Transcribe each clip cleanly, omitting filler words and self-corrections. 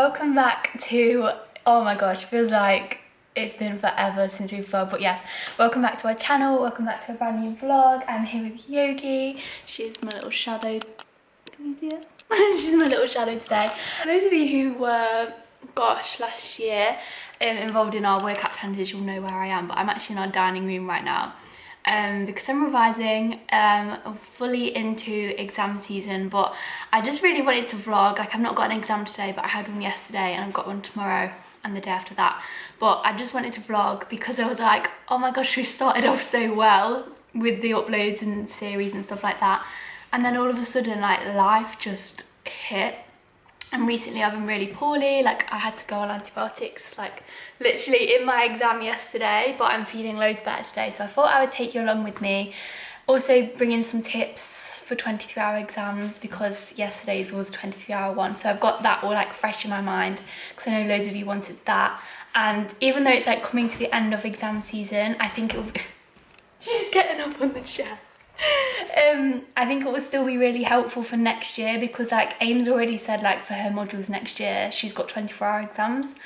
welcome back to, oh my gosh, it feels like it's been forever since we've vlogged, but yes, welcome back to our channel, welcome back to a brand new vlog. I'm here with Yogi. She's my little shadow. Can you see it? She's my little shadow today. For those of you who were, gosh, last year involved in our workout challenges, you'll know where I am, but I'm actually in our dining room right now. Because I'm revising, I'm fully into exam season, but I just really wanted to vlog. Like, I've not got an exam today, but I had one yesterday and I've got one tomorrow and the day after that. But I just wanted to vlog because I was like, oh my gosh, we started off so well with the uploads and series and stuff like that. And then all of a sudden, like, life just hit. And recently I've been really poorly, like I had to go on antibiotics like literally in my exam yesterday, but I'm feeling loads better today, so I thought I would take you along with me. Also bring in some tips for 23-hour exams because yesterday's was 23-hour one, so I've got that all like fresh in my mind because I know loads of you wanted that. And even though it's like coming to the end of exam season, I think it'll she's getting up on the chair. I think it will still be really helpful for next year because like Aim's already said like for her modules next year she's got 24-hour exams,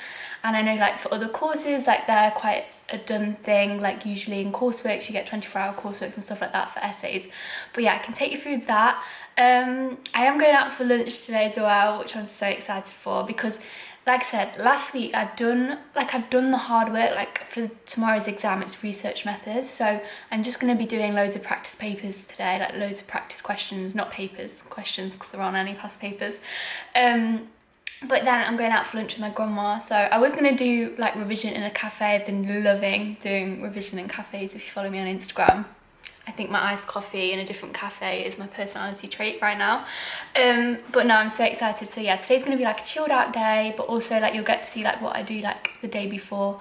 and I know like for other courses like they're quite a done thing, like usually in coursework you get 24-hour courseworks and stuff like that for essays. But yeah, I can take you through that. I am going out for lunch today as well, which I'm so excited for because like I said, last week I've done the hard work. Like for tomorrow's exam, it's research methods. So I'm just going to be doing loads of practice papers today, like loads of practice questions, not papers, questions because there aren't any past papers. But then I'm going out for lunch with my grandma. So I was going to do like revision in a cafe. I've been loving doing revision in cafes if you follow me on Instagram. I think my iced coffee in a different cafe is my personality trait right now. But no, I'm so excited. So yeah, today's gonna be like a chilled out day, but also like you'll get to see like what I do like the day before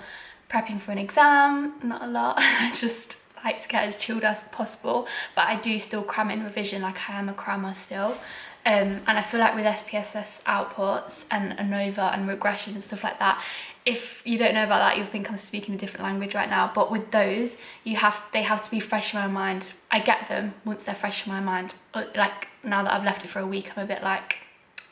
prepping for an exam. Not a lot, I just like to get as chilled as possible, but I do still cram in revision, like I am a crammer still. And I feel like with SPSS outputs and ANOVA and regression and stuff like that, if you don't know about that, you'll think I'm speaking a different language right now, but with those, they have to be fresh in my mind. I get them once they're fresh in my mind. Like now that I've left it for a week, I'm a bit like,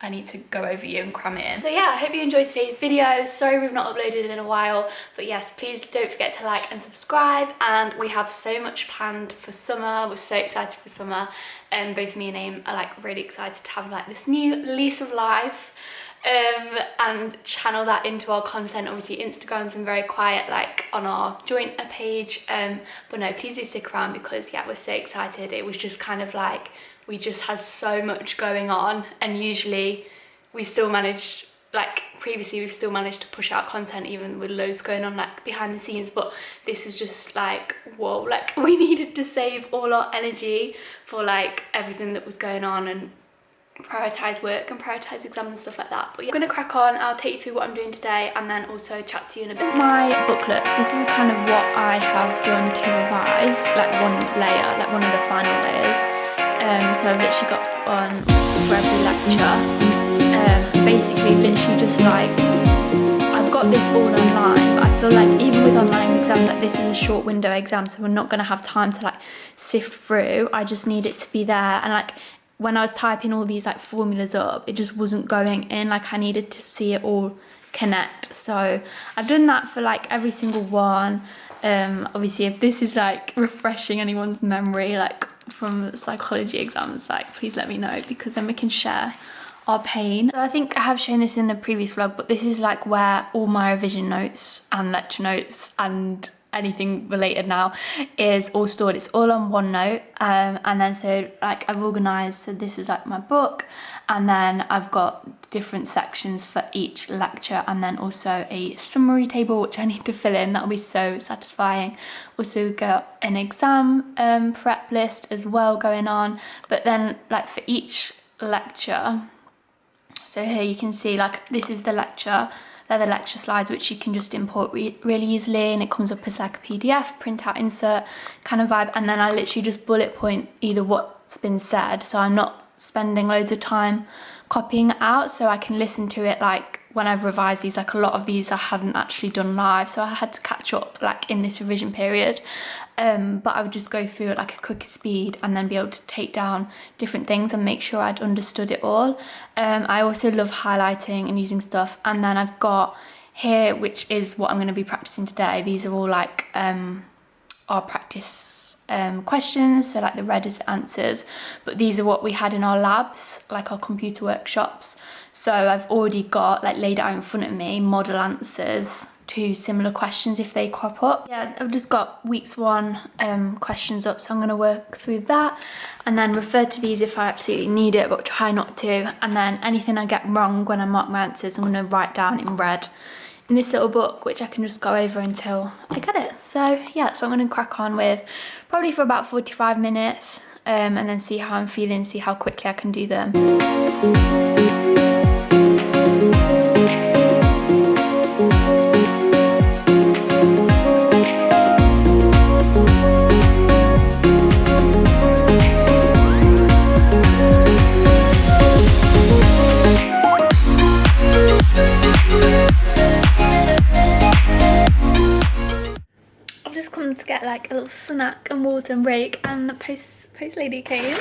I need to go over you and cram it in. So yeah, I hope you enjoyed today's video. Sorry we've not uploaded in a while, but yes, please don't forget to like and subscribe. And we have so much planned for summer. We're so excited for summer. And both me and Aim are like really excited to have like this new lease of life. And channel that into our content. Obviously Instagram's been very quiet like on our joint page, but no, please do stick around because yeah, we're so excited. It was just kind of like we just had so much going on, and usually we still managed, like previously we've still managed to push out content even with loads going on like behind the scenes, but this is just like whoa, like we needed to save all our energy for like everything that was going on and prioritise work and prioritise exams and stuff like that. But yeah, I'm gonna crack on. I'll take you through what I'm doing today and then also chat to you in a bit. My booklets, this is kind of what I have done to revise, like one layer, like one of the final layers. So I've literally got on for every lecture. Basically literally just like, I've got this all online, but I feel like even with online exams, like this is a short window exam, so we're not gonna have time to like sift through. I just need it to be there, and like when I was typing all these like formulas up, it just wasn't going in. Like I needed to see it all connect. So I've done that for like every single one. Obviously if this is like refreshing anyone's memory like from psychology exams, like please let me know because then we can share our pain. So I think I have shown this in the previous vlog, but this is like where all my revision notes and lecture notes and anything related now is all stored. It's all on OneNote, and then so like I've organized, so this is like my book, and then I've got different sections for each lecture, and then also a summary table which I need to fill in. That'll be so satisfying. Also got an exam prep list as well going on, but then like for each lecture, so here you can see like this is the lecture. They're the lecture slides which you can just import really easily, and it comes up as like a PDF, print out, insert kind of vibe, and then I literally just bullet point either what's been said, so I'm not spending loads of time copying it out, so I can listen to it like when I've revised these. Like a lot of these I hadn't actually done live, so I had to catch up like in this revision period. but I would just go through at like a quicker speed and then be able to take down different things and make sure I'd understood it all. I also love highlighting and using stuff, and then I've got here, which is what I'm going to be practicing today. These are all like our practice questions, so like the red is the answers, but these are what we had in our labs, like our computer workshops. So I've already got like laid out in front of me model answers to similar questions if they crop up. Yeah, I've just got weeks 1 questions up, so I'm going to work through that and then refer to these if I absolutely need it, but try not to. And then anything I get wrong when I mark my answers, I'm going to write down in red in this little book, which I can just go over until I get it. So yeah, so I'm going to crack on with probably for about 45 minutes and then see how I'm feeling, see how quickly I can do them. To get like a little snack and water and break, and the post lady came.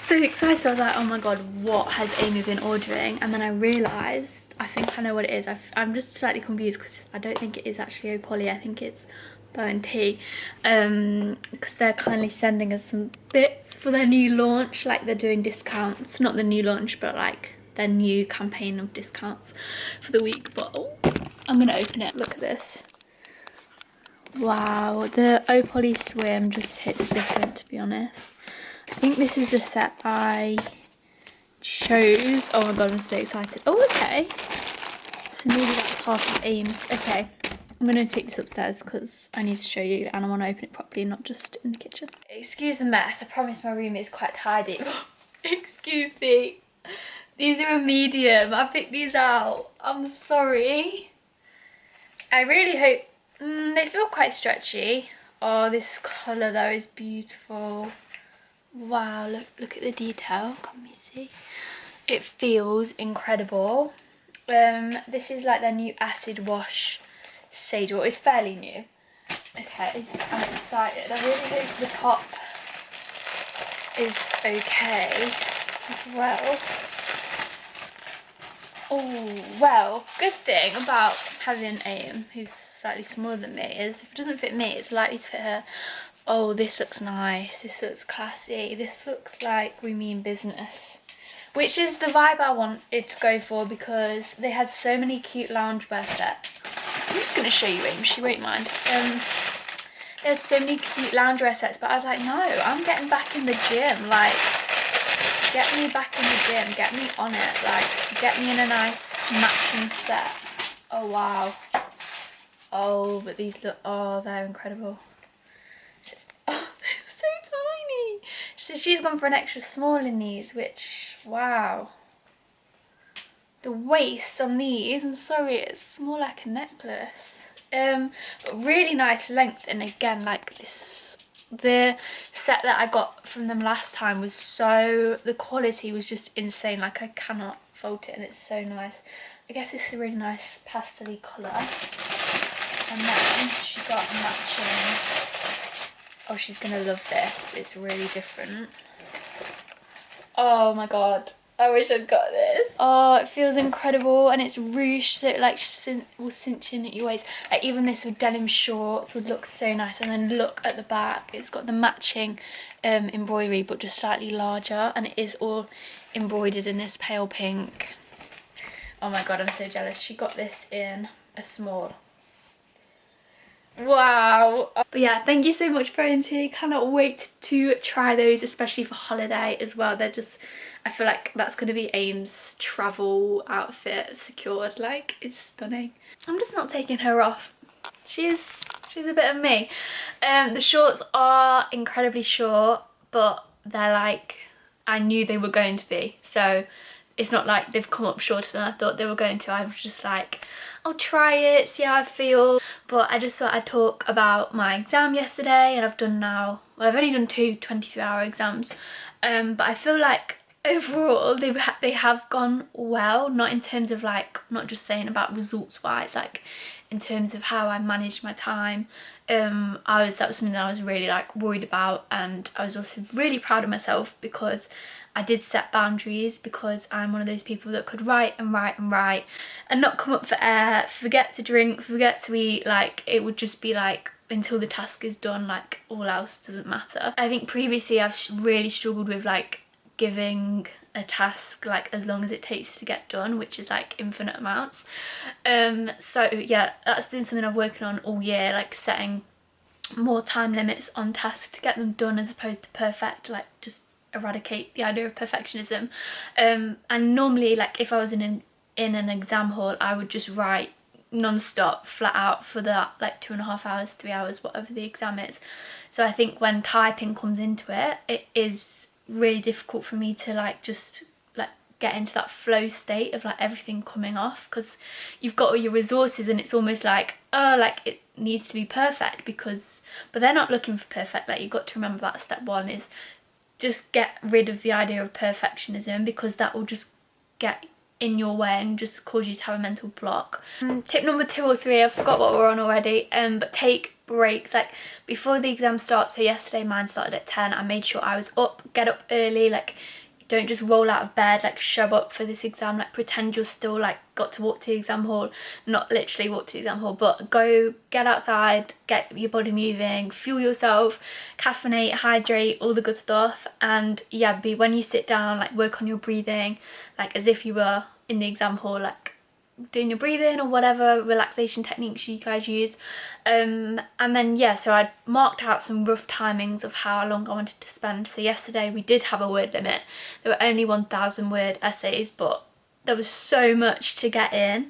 So excited. I was like, oh my god, what has Amy been ordering? And then I realised, I think I know what it is. I'm just slightly confused because I don't think it is actually O-Poly. I think it's Bow and Tea, because they're kindly sending us some bits for their new launch. Like they're doing discounts, not the new launch, but like their new campaign of discounts for the week. But oh, I'm gonna open it. Look at this. Wow, the O-Poly Swim just hits different, to be honest. I think this is the set I chose. Oh my god, I'm so excited. Oh, okay. So maybe that's half of Ames. Okay, I'm gonna take this upstairs because I need to show you and I want to open it properly, not just in the kitchen. Excuse the mess. I promise my room is quite tidy. Excuse me. These are a medium. I picked these out. I'm sorry. I really hope they feel quite stretchy. Oh, this colour though is beautiful. Wow, look at the detail. Can we see? It feels incredible. This is like their new acid wash sage oil. It's fairly new. Okay, I'm excited. I really hope the top is okay as well. Oh, well, good thing about having Aim, who's slightly smaller than me, is if it doesn't fit me, it's likely to fit her. Oh, this looks nice, this looks classy, this looks like we mean business. Which is the vibe I wanted to go for because they had so many cute loungewear sets. I'm just going to show you Aim, she won't mind. There's so many cute loungewear sets, but I was like, no, I'm getting back in the gym, like... Get me back in the gym, get me on it, like, get me in a nice matching set. Oh, wow. Oh, but these look, oh, they're incredible. Oh, they're so tiny. So she's gone for an extra small in these, which, wow. The waist on these, I'm sorry, it's more like a necklace. But really nice length, and again, like this, the set that I got from them last time was so, the quality was just insane, like I cannot fault it, and it's so nice. I guess it's a really nice pastel-y colour. And then she got matching, oh, she's gonna love this, it's really different. Oh my god, I wish I'd got this. Oh, it feels incredible, and it's ruched, so it like will cinch in at your waist. Like even this with denim shorts would look so nice. And then look at the back, it's got the matching embroidery, but just slightly larger, and it is all embroidered in this pale pink. Oh my god, I'm so jealous. She got this in a small. Wow. But yeah, thank you so much, Lboro Uni. Cannot wait to try those, especially for holiday as well. They're just, I feel like that's going to be Aim's travel outfit secured. Like, it's stunning. I'm just not taking her off. She's a bit of me. The shorts are incredibly short, but they're like, I knew they were going to be. So it's not like they've come up shorter than I thought they were going to. I was just like, I'll try it, see how I feel. But I just thought I'd talk about my exam yesterday, and I've done now, well, I've only done two 23-hour exams. But I feel like overall they have gone well, not in terms of like, not just saying about results wise, like in terms of how I managed my time. That was something that I was really like worried about, and I was also really proud of myself because I did set boundaries, because I'm one of those people that could write and write and write and not come up for air, forget to drink, forget to eat. Like it would just be like until the task is done, like all else doesn't matter. I think previously I've really struggled with like giving a task like as long as it takes to get done, which is like infinite amounts. So yeah, that's been something I've working on all year, like setting more time limits on tasks to get them done as opposed to perfect, like just eradicate the idea of perfectionism. And normally like if I was in an exam hall, I would just write non-stop, flat out for that like 2.5 hours, 3 hours, whatever the exam is. So I think when typing comes into it, it is really difficult for me to like just like get into that flow state of like everything coming off, because you've got all your resources and it's almost like, oh, like it needs to be perfect, because but they're not looking for perfect. Like you've got to remember that step one is just get rid of the idea of perfectionism, because that will just get in your way and just cause you to have a mental block. Tip number 2 or 3, I forgot what we're on already, but take breaks like before the exam starts. So yesterday mine started at 10. I made sure I was up, get up early, like don't just roll out of bed, like show up for this exam, like pretend you're still like got to walk to the exam hall, not literally walk to the exam hall, but go get outside, get your body moving, fuel yourself, caffeinate, hydrate, all the good stuff. And yeah, when you sit down, like work on your breathing, like as if you were in the exam hall, like doing your breathing or whatever relaxation techniques you guys use. And then yeah, so I marked out some rough timings of how long I wanted to spend. So yesterday we did have a word limit. There were only 1,000 word essays, but there was so much to get in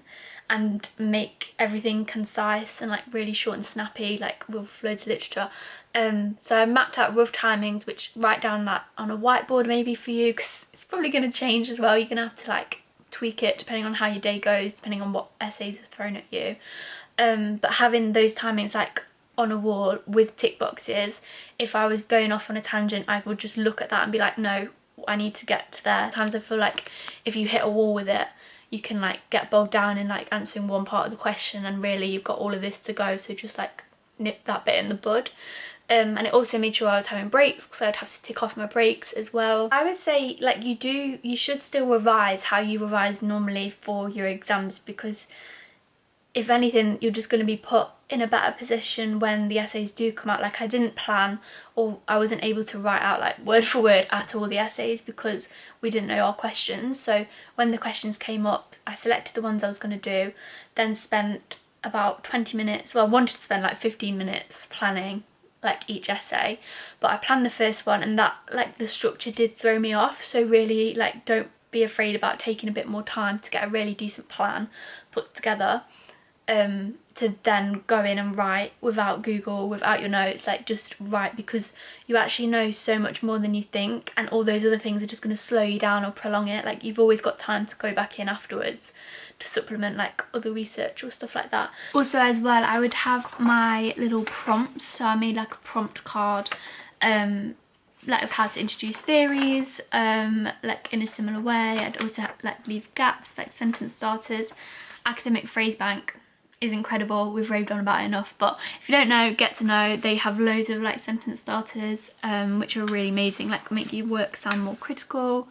and make everything concise and like really short and snappy, like with loads of literature. So I mapped out rough timings, which write down that on a whiteboard maybe for you, because it's probably going to change as well. You're going to have to like tweak it depending on how your day goes, depending on what essays are thrown at you. But having those timings like on a wall with tick boxes, if I was going off on a tangent, I would just look at that and be like, no, I need to get to there. Sometimes I feel like if you hit a wall with it, you can like get bogged down in like answering one part of the question, and really you've got all of this to go, so just like nip that bit in the bud. And it also made sure I was having breaks, because I'd have to tick off my breaks as well. I would say like you should still revise how you revise normally for your exams, because if anything you're just going to be put in a better position when the essays do come out. Like I didn't plan, or I wasn't able to write out like word for word at all the essays because we didn't know our questions. So when the questions came up, I selected the ones I was going to do, then spent about 20 minutes, well I wanted to spend like 15 minutes planning like each essay, but I planned the first one, and that like the structure did throw me off. So really like don't be afraid about taking a bit more time to get a really decent plan put together, to then go in and write without Google, without your notes, like just write, because you actually know so much more than you think, and all those other things are just going to slow you down or prolong it. Like you've always got time to go back in afterwards to supplement like other research or stuff like that. Also as well, I would have my little prompts, so I made like a prompt card like of how to introduce theories like in a similar way. I'd also have, like leave gaps, like sentence starters. Academic phrase bank is incredible, we've raved on about it enough, but if you don't know, get to know. They have loads of like sentence starters which are really amazing, like make your work sound more critical.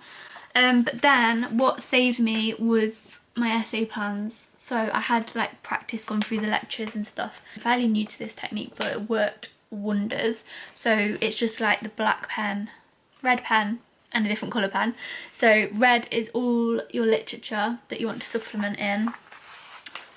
But then what saved me was my essay plans. So I had like practice, gone through the lectures and stuff. I'm fairly new to this technique, but it worked wonders. So it's just like the black pen, red pen and a different colour pen. So red is all your literature that you want to supplement in,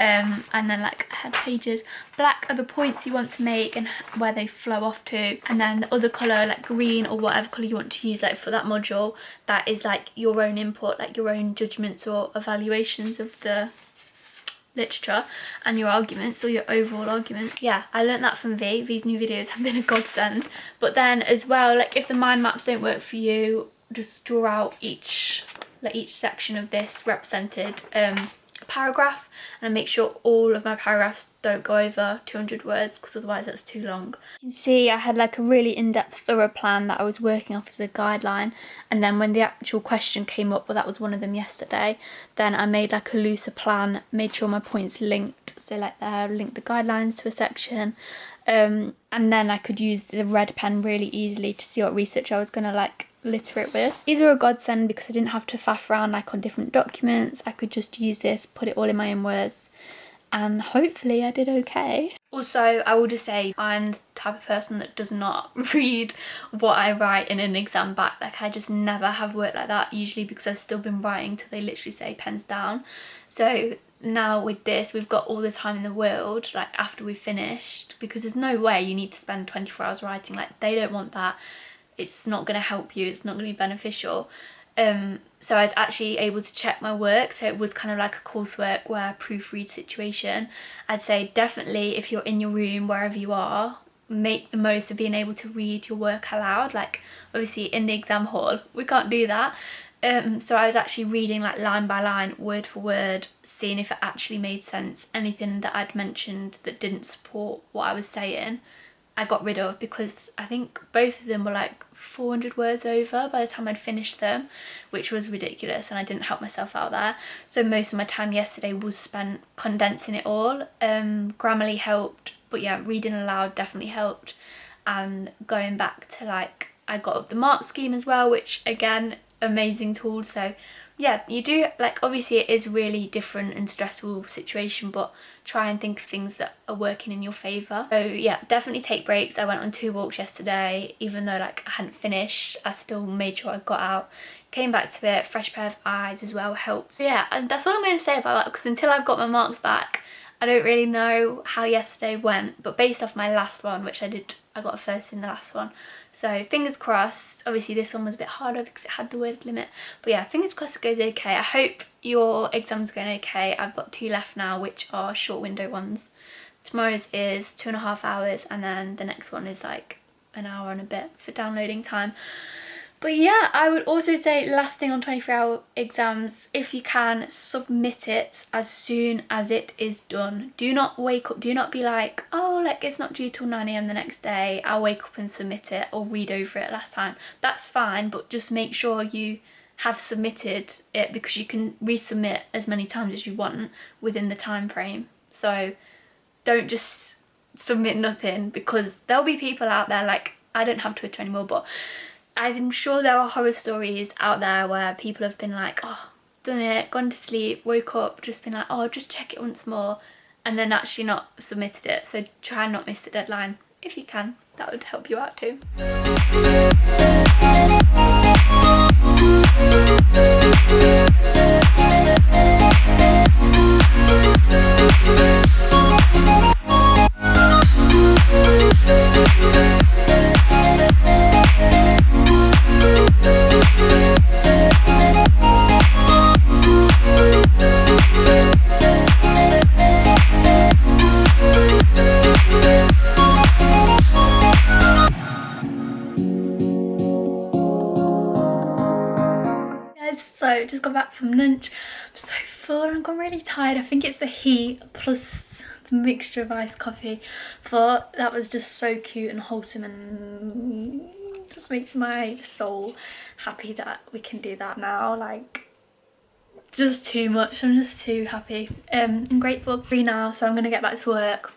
and then like head pages. Black are the points you want to make and where they flow off to, and then the other colour, like green or whatever colour you want to use like for that module, that is like your own input, like your own judgments or evaluations of the literature and your arguments, or your overall arguments. Yeah, I learnt that from V. V's new videos have been a godsend. But then as well, like if the mind maps don't work for you, just draw out each section of this represented paragraph, and I make sure all of my paragraphs don't go over 200 words because otherwise that's too long. You can see I had like a really in-depth thorough plan that I was working off as a guideline, and then when the actual question came up, well, that was one of them yesterday, then I made like a looser plan, made sure my points linked, so like linked the guidelines to a section, and then I could use the red pen really easily to see what research I was going to like litter it with. These were a godsend because I didn't have to faff around like on different documents. I could just use this, put it all in my own words, and hopefully I did okay. Also, I will just say I'm the type of person that does not read what I write in an exam back. Like, I just never have worked like that, usually because I've still been writing till they literally say pens down. So now with this, we've got all the time in the world, like after we've finished, because there's no way you need to spend 24 hours writing. Like, they don't want that. It's not going to help you, it's not going to be beneficial. So I was actually able to check my work, so it was kind of like a coursework where proofread situation. I'd say definitely if you're in your room, wherever you are, make the most of being able to read your work aloud. Like, obviously in the exam hall we can't do that, so I was actually reading like line by line, word for word, seeing if it actually made sense. Anything that I'd mentioned that didn't support what I was saying, I got rid of, because I think both of them were like 400 words over by the time I'd finished them, which was ridiculous, and I didn't help myself out there. So most of my time yesterday was spent condensing it all. Grammarly helped, but yeah, reading aloud definitely helped, and going back to like, I got up the mark scheme as well, which again, amazing tool. So yeah, you do, like, obviously it is really different and stressful situation, but try and think of things that are working in your favour. So yeah, definitely take breaks. I went on 2 walks yesterday, even though like I hadn't finished, I still made sure I got out, came back to it. Fresh pair of eyes as well helped. So yeah, and that's what I'm going to say about that, because until I've got my marks back, I don't really know how yesterday went. But based off my last one, which I got a first in the last one, so fingers crossed. Obviously this one was a bit harder because it had the word limit, but yeah, fingers crossed it goes okay. I hope your exam's going okay. I've got 2 left now, which are short window ones. Tomorrow's is 2.5 hours, and then the next one is like an hour and a bit for downloading time. But yeah, I would also say, last thing on 24-hour exams, if you can, submit it as soon as it is done. Do not wake up, do not be like, oh, like it's not due till 9 AM the next day, I'll wake up and submit it, or read over it last time. That's fine, but just make sure you have submitted it, because you can resubmit as many times as you want within the time frame. So don't just submit nothing, because there'll be people out there, like, I don't have Twitter anymore, but I'm sure there are horror stories out there where people have been like, oh, done it, gone to sleep, woke up, just been like, oh, just check it once more, and then actually not submitted it. So try and not miss the deadline if you can. That would help you out too. So just got back from lunch. I'm so full and I've gone really tired. I think it's the heat plus the mixture of iced coffee, but that was just so cute and wholesome, and just makes my soul happy that we can do that now. Like, just too much. I'm just too happy. I'm grateful. Free now, so I'm gonna get back to work.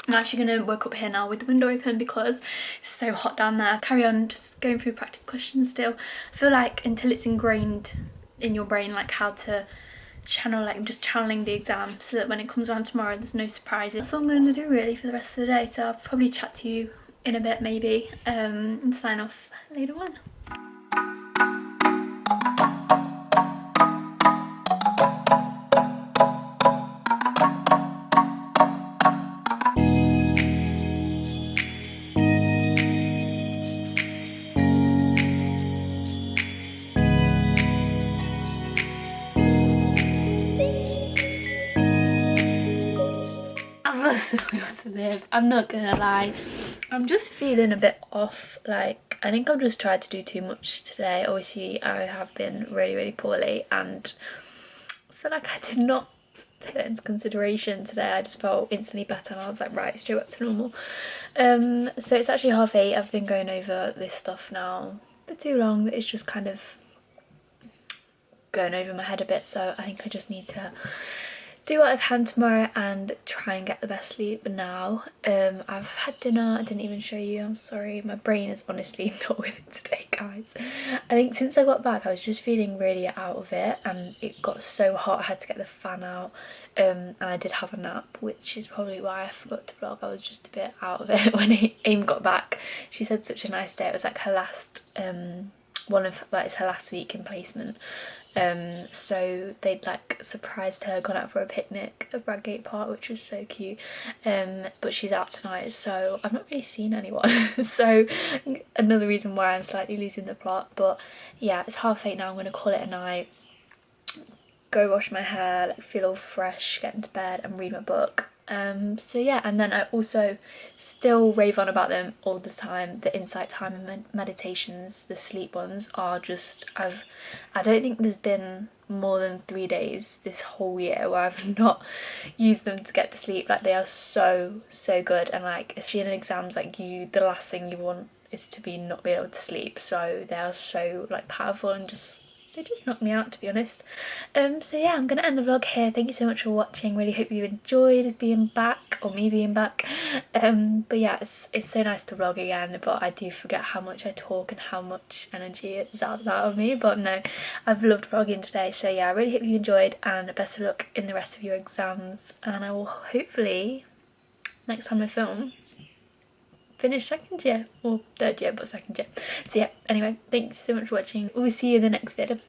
I'm actually going to work up here now with the window open because it's so hot down there. Carry on just going through practice questions still. I feel like until it's ingrained in your brain, like how to channel, like I'm just channeling the exam, so that when it comes around tomorrow there's no surprises. That's what I'm going to do really for the rest of the day. So I'll probably chat to you in a bit maybe, and sign off later on. To live. I'm not gonna lie, I'm just feeling a bit off. Like, I think I've just tried to do too much today. Obviously I have been really poorly, and I feel like I did not take that into consideration today. I just felt instantly better and I was like, right, straight up to normal. So it's actually 8:30. I've been going over this stuff now for too long that it's just kind of going over my head a bit, so I think I just need to do what I can tomorrow and try and get the best sleep now. I've had dinner. I didn't even show you, I'm sorry, my brain is honestly not with it today, guys. I think since I got back I was just feeling really out of it and it got so hot I had to get the fan out, and I did have a nap, which is probably why I forgot to vlog. I was just a bit out of it when Aim got back. She said such a nice day. It was like her last it's her last week in placement. So they'd like surprised her, gone out for a picnic at Bradgate Park, which was so cute. But she's out tonight, so I've not really seen anyone. So another reason why I'm slightly losing the plot. But yeah, it's 8:30 now. I'm gonna call it a night, go wash my hair, like feel all fresh, get into bed and read my book. So yeah, and then I also still rave on about them all the time. The insight time and meditations, the sleep ones are just, I don't think there's been more than 3 days this whole year where I've not used them to get to sleep. Like they are so good, and like especially in exams, like the last thing you want is to be not be able to sleep, so they are so like powerful and they just knocked me out, to be honest. So yeah, I'm gonna end the vlog here. Thank you so much for watching. Really hope you enjoyed us being back, or me being back. But yeah, it's so nice to vlog again, but I do forget how much I talk and how much energy it zaps out of me. But no, I've loved vlogging today. So yeah, I really hope you enjoyed, and best of luck in the rest of your exams. And I will hopefully, next time I film, finish second year, or third year, but second year. So yeah, anyway, thanks so much for watching. We'll see you in the next video.